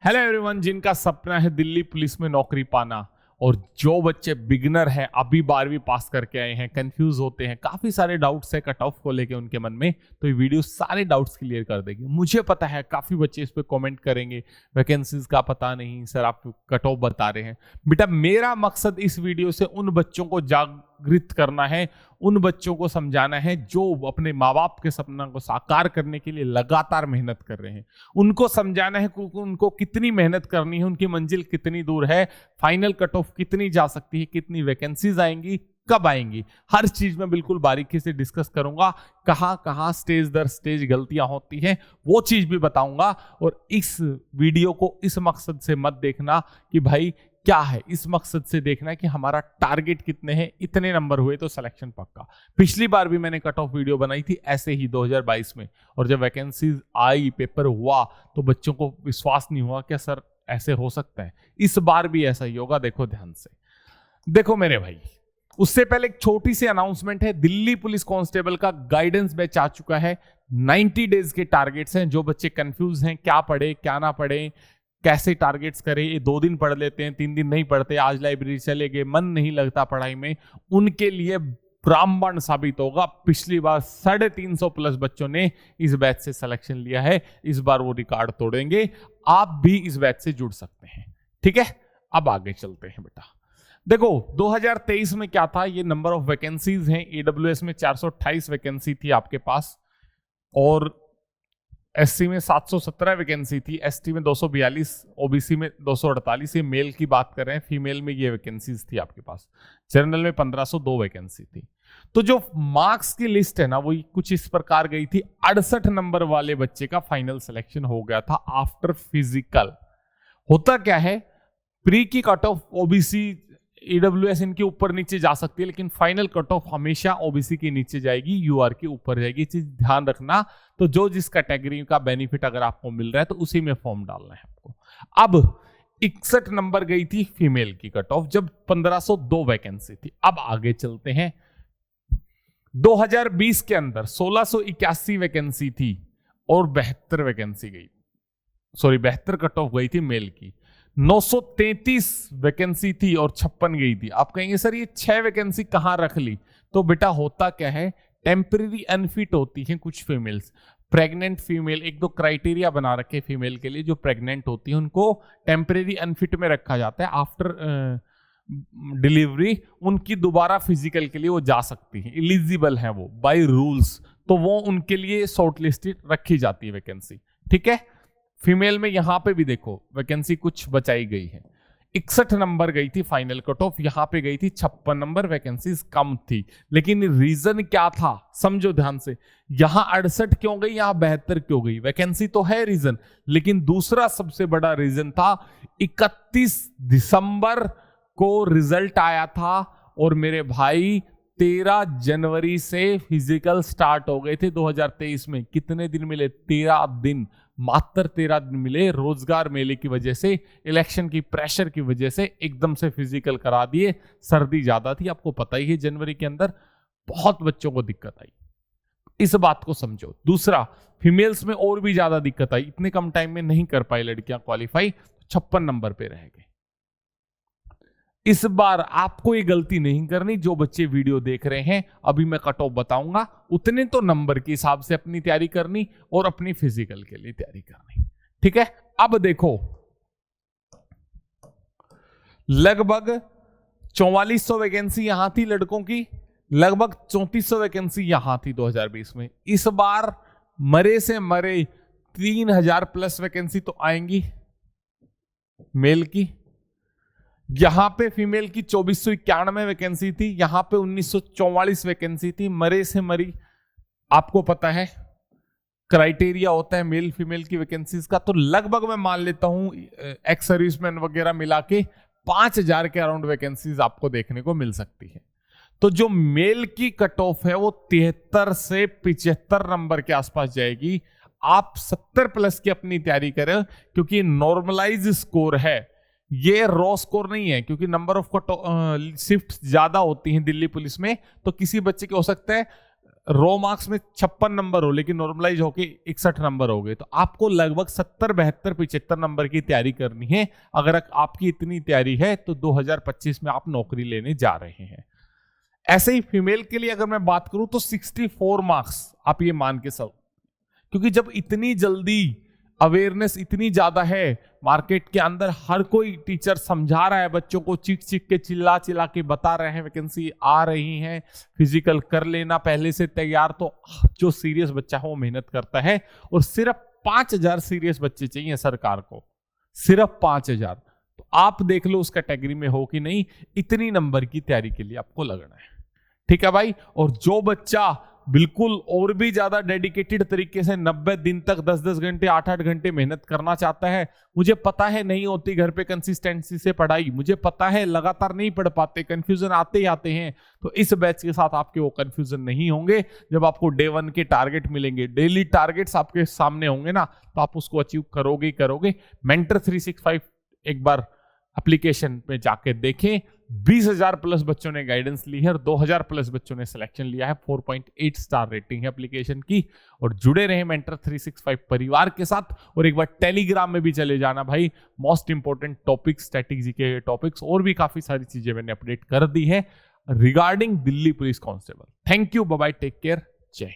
Hello everyone, जिनका सपना है दिल्ली पुलिस में नौकरी पाना और जो बच्चे बिगनर हैं, अभी 12वीं पास करके आए हैं, कंफ्यूज होते हैं, काफी सारे डाउट्स है कट ऑफ को लेके उनके मन में, तो ये वीडियो सारे डाउट्स क्लियर कर देगी। मुझे पता है काफी बच्चे इस पे कमेंट करेंगे, वैकेंसीज का पता नहीं सर, आप कट ऑफ बता रहे हैं। बेटा, मेरा मकसद इस वीडियो से उन बच्चों को जागृत करना है, उन बच्चों को समझाना है जो अपने माँ बाप के सपना को साकार करने के लिए लगातार मेहनत कर रहे हैं। उनको समझाना है कि उनको कितनी मेहनत करनी है, उनकी मंजिल कितनी दूर है, फाइनल कट ऑफ कितनी जा सकती है, कितनी वैकेंसीज आएंगी, कब आएंगी, हर चीज में बिल्कुल बारीकी से डिस्कस करूंगा। कहां कहां स्टेज दर स्टेज गलतियां होती हैं वो चीज भी बताऊंगा। और इस वीडियो को इस मकसद से मत देखना कि भाई क्या है, इस मकसद से देखना है कि हमारा टारगेट कितने हैं, इतने नंबर हुए तो सिलेक्शन पक्का। पिछली बार भी मैंने कट ऑफ वीडियो बनाई थी ऐसे ही 2022 में, और जब वैकेंसीज आई, पेपर हुआ, तो बच्चों को विश्वास नहीं हुआ क्या सर ऐसे हो सकता है। इस बार भी ऐसा ही होगा, देखो ध्यान से। देखो मेरे भाई, उससे पहले एक छोटी सी अनाउंसमेंट है। दिल्ली पुलिस कांस्टेबल का गाइडेंस बैच आ चुका है। 90 डेज के टारगेट्स हैं। जो बच्चे कंफ्यूज हैं क्या पढ़े क्या ना पढ़े, कैसे टारगेट्स करें, ये 2 दिन पढ़ लेते हैं, 3 दिन नहीं पढ़ते, आज लाइब्रेरी चले गए, मन नहीं लगता पढ़ाई में, उनके लिए ब्राह्मण साबित होगा। पिछली बार 350 प्लस बच्चों ने इस बैच से सिलेक्शन लिया है, इस बार वो रिकॉर्ड तोड़ेंगे। आप भी इस बैच से जुड़ सकते हैं, ठीक है। अब आगे चलते हैं बेटा। देखो 2023 में क्या था, ये नंबर ऑफ वैकेंसीज हैं। AWS में 428 वैकेंसी थी आपके पास, और SC में 717 वैकेंसी थी, ST में 242, OBC में 248। ये मेल की बात कर रहे हैं, फीमेल में ये वैकेंसीज थी आपके पास। जनरल में 1502 वैकेंसी थी। तो जो मार्क्स की लिस्ट है ना, वो कुछ इस प्रकार गई थी। 68 नंबर वाले बच्चे का फाइनल सिलेक्शन हो गया था आफ्टर फिजिकल। होता क्या है, प्री की कट ऑफ OBC AWS इनके ऊपर नीचे जा सकती है, लेकिन फाइनल कट ऑफ हमेशा OBC के नीचे जाएगी, UR के ऊपर जाएगी। चीज ध्यान रखना। तो जो जिस कैटेगरी का बेनिफिट अगर आपको मिल रहा है तो उसी में फॉर्म डालना है आपको। अब 61 नंबर गई थी फीमेल की कट ऑफ, जब 1502 वैकेंसी थी। अब आगे चलते हैं। 2020 के अंदर 1681 वैकेंसी थी और 72 वैकेंसी गई, सॉरी 72 कट ऑफ गई थी मेल की। 933 वैकेंसी थी और 56 गई थी। आप कहेंगे सर ये 6 वैकेंसी कहां रख ली? तो बेटा होता क्या है, टेम्परेरी अनफिट होती हैं कुछ फीमेल्स, प्रेग्नेंट फीमेल। 1-2 क्राइटेरिया बना रखे फीमेल के लिए, जो प्रेग्नेंट होती है उनको टेम्परेरी अनफिट में रखा जाता है। आफ्टर डिलीवरी उनकी दोबारा फिजिकल के लिए वो जा सकती है, एलिजिबल है वो बाय रूल्स, तो वो उनके लिए शॉर्ट लिस्टेड रखी जाती है वैकेंसी, ठीक है। फीमेल में यहां पे भी देखो वैकेंसी कुछ बचाई गई है। 61 नंबर गई थी फाइनल कट ऑफ, यहां पे गई थी 56 नंबर, वैकेंसीज कम थी। लेकिन रीजन क्या था समझो ध्यान से। यहां 68 क्यों गई, यहां 72 क्यों गई? वैकेंसी तो है रीजन, लेकिन दूसरा सबसे बड़ा रीजन था 31 दिसंबर को रिजल्ट आया था, और मेरे भाई 13 जनवरी से फिजिकल स्टार्ट हो गए थे 2023 में। कितने दिन मिले? 13 दिन, मात्र 13 दिन मिले। रोजगार मेले की वजह से, इलेक्शन की प्रेशर की वजह से एकदम से फिजिकल करा दिए। सर्दी ज्यादा थी, आपको पता ही है, जनवरी के अंदर बहुत बच्चों को दिक्कत आई, इस बात को समझो। दूसरा, फीमेल्स में और भी ज्यादा दिक्कत आई, इतने कम टाइम में नहीं कर पाई लड़कियां क्वालिफाई, 56 नंबर पे रह गए। इस बार आपको ये गलती नहीं करनी। जो बच्चे वीडियो देख रहे हैं, अभी मैं कट ऑफ बताऊंगा, उतने तो नंबर के हिसाब से अपनी तैयारी करनी और अपनी फिजिकल के लिए तैयारी करनी, ठीक है। अब देखो, लगभग 4400 वैकेंसी यहां थी लड़कों की, लगभग 3400 वैकेंसी यहां थी 2020 में। इस बार मरे से मरे 3000 प्लस वैकेंसी तो आएंगी मेल की। यहां पे फीमेल की 2491 वैकेंसी थी, यहां पे 1944 वैकेंसी थी, मरे से मरी। आपको पता है क्राइटेरिया होता है मेल फीमेल की वैकेंसीज का, तो लगभग मैं मान लेता हूं एक्स सर्विसमैन वगैरह मिला के 5000 के अराउंड वैकेंसीज आपको देखने को मिल सकती है। तो जो मेल की कट ऑफ है वो 73 से 75 नंबर के आसपास जाएगी। आप 70 प्लस की अपनी तैयारी करें, क्योंकि नॉर्मलाइज स्कोर है, ये रॉ स्कोर नहीं है, क्योंकि नंबर ऑफ शिफ्ट ज्यादा होती हैं दिल्ली पुलिस में। तो किसी बच्चे के हो सकता है रो मार्क्स में 56 नंबर हो लेकिन नॉर्मलाइज होके 61 नंबर हो गए, तो आपको लगभग 70, 72, 75 नंबर की तैयारी करनी है। अगर आपकी इतनी तैयारी है तो 2025 में आप नौकरी लेने जा रहे हैं। ऐसे ही फीमेल के लिए अगर मैं बात करूं तो 64 मार्क्स आप ये मान के चलो, क्योंकि जब इतनी जल्दी अवेयरनेस इतनी ज्यादा है मार्केट के अंदर, हर कोई टीचर समझा रहा है बच्चों को, चीख चीख के चिल्ला चिल्ला के बता रहे हैं वैकेंसी आ रही है, फिजिकल कर लेना पहले से तैयार, तो जो सीरियस बच्चा है वो मेहनत करता है। और सिर्फ 5000 सीरियस बच्चे चाहिए सरकार को, सिर्फ 5000। तो आप देख लो उस कैटेगरी में हो कि नहीं, इतनी नंबर की तैयारी के लिए आपको लगना है। ठीक है भाई। और जो बच्चा बिल्कुल और भी ज्यादा डेडिकेटेड तरीके से 90 दिन तक 10-10 घंटे 8-8 घंटे मेहनत करना चाहता है, मुझे पता है नहीं होती घर पे कंसिस्टेंसी से पढ़ाई, मुझे पता है लगातार नहीं पढ़ पाते, कंफ्यूजन आते ही आते हैं, तो इस बैच के साथ आपके वो कंफ्यूजन नहीं होंगे। जब आपको डे 1 के टारगेट मिलेंगे, डेली टारगेट्स आपके सामने होंगे ना, तो आप उसको अचीव करोगे ही करोगे। मेंटर 365 एक बार एप्लीकेशन पे जाके देखें, 20,000 प्लस बच्चों ने गाइडेंस ली है और 2,000 प्लस बच्चों ने सिलेक्शन लिया है। 4.8 स्टार रेटिंग है एप्लीकेशन की। और जुड़े रहे मेंटर 365 परिवार के साथ। और एक बार टेलीग्राम में भी चले जाना भाई, मोस्ट इंपॉर्टेंट टॉपिक्स, स्ट्रेटेजी के टॉपिक्स और भी काफी सारी चीजें मैंने अपडेट कर दी है regarding Delhi police constable. Thank you, bye bye, take care.